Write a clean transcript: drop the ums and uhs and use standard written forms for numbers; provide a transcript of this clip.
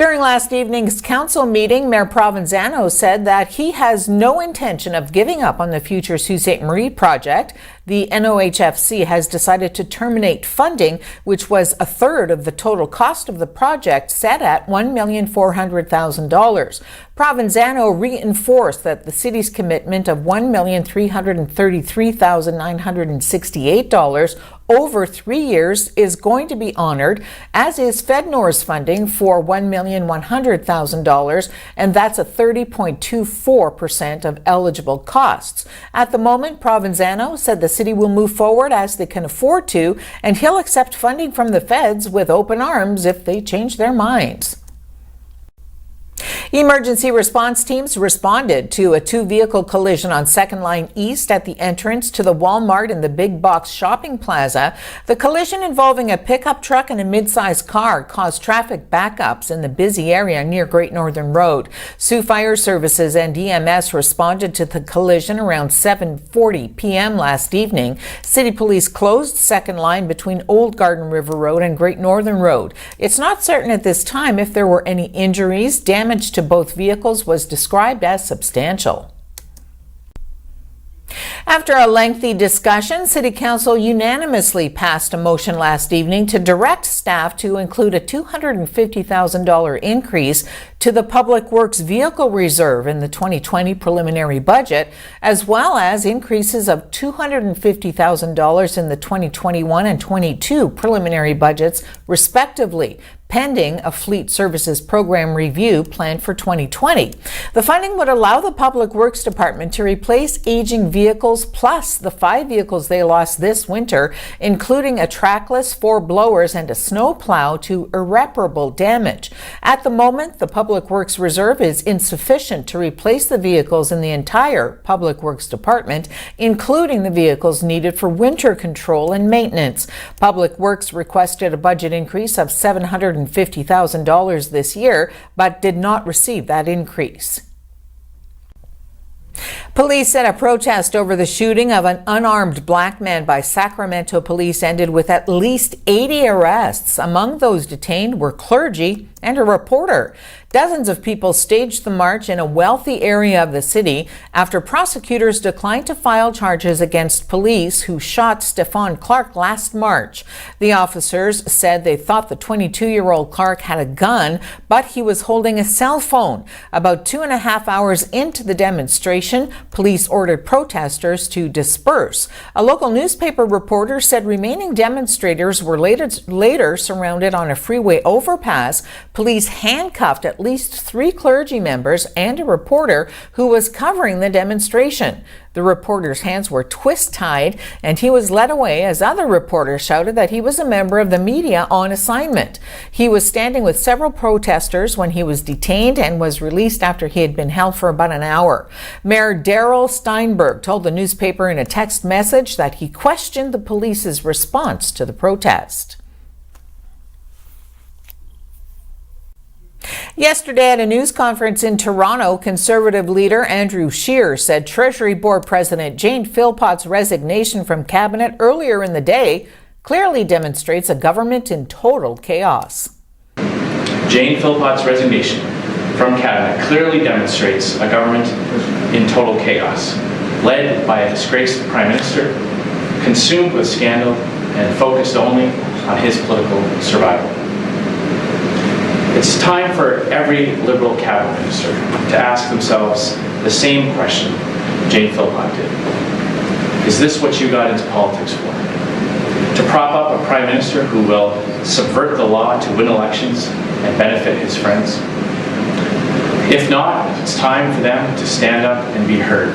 During last evening's council meeting, Mayor Provenzano said that he has no intention of giving up on the future Sault Ste. Marie project. The NOHFC has decided to terminate funding, which was a third of the total cost of the project, set at $1,400,000. Provenzano reinforced that the city's commitment of $1,333,968 over 3 years is going to be honored, as is FedNor's funding for $1,100,000, and that's a 30.24% of eligible costs. At the moment, Provenzano said the city will move forward as they can afford to, and he'll accept funding from the feds with open arms if they change their minds. Emergency response teams responded to a two-vehicle collision on 2nd Line East at the entrance to the Walmart and the Big Box Shopping Plaza. The collision, involving a pickup truck and a mid-sized car, caused traffic backups in the busy area near Great Northern Road. Sioux Fire Services and EMS responded to the collision around 7:40 p.m. last evening. City Police closed 2nd Line between Old Garden River Road and Great Northern Road. It's not certain at this time if there were any injuries. Damage to both vehicles was described as substantial. After a lengthy discussion, City Council unanimously passed a motion last evening to direct staff to include a $250,000 increase to the Public Works Vehicle Reserve in the 2020 preliminary budget, as well as increases of $250,000 in the 2021 and 22 preliminary budgets, respectively, pending a fleet services program review planned for 2020. The funding would allow the Public Works Department to replace aging vehicles plus the 5 vehicles they lost this winter, including a trackless, 4 blowers, and a snow plow, to irreparable damage. At the moment, the Public Works Reserve is insufficient to replace the vehicles in the entire Public Works Department, including the vehicles needed for winter control and maintenance. Public Works requested a budget increase of $750,000 this year, but did not receive that increase. Police said a protest over the shooting of an unarmed black man by Sacramento police ended with at least 80 arrests. Among those detained were clergy and a reporter. Dozens of people staged the march in a wealthy area of the city after prosecutors declined to file charges against police who shot Stephon Clark last March. The officers said they thought the 22-year-old Clark had a gun, but he was holding a cell phone. About 2.5 hours into the demonstration, police ordered protesters to disperse. A local newspaper reporter said remaining demonstrators were later surrounded on a freeway overpass. Police handcuffed at least 3 clergy members and a reporter who was covering the demonstration. The reporter's hands were twist-tied, and he was led away as other reporters shouted that he was a member of the media on assignment. He was standing with several protesters when he was detained and was released after he had been held for about an hour. Mayor Darrell Steinberg told the newspaper in a text message that he questioned the police's response to the protest. Yesterday at a news conference in Toronto, Conservative leader Andrew Scheer said Treasury Board President Jane Philpott's resignation from cabinet earlier in the day clearly demonstrates a government in total chaos. Jane Philpott's resignation from cabinet clearly demonstrates a government in total chaos, led by a disgraced Prime Minister, consumed with scandal and focused only on his political survival. It's time for every Liberal cabinet minister to ask themselves the same question Jane Philpott did. Is this what you got into politics for? To prop up a Prime Minister who will subvert the law to win elections and benefit his friends? If not, it's time for them to stand up and be heard.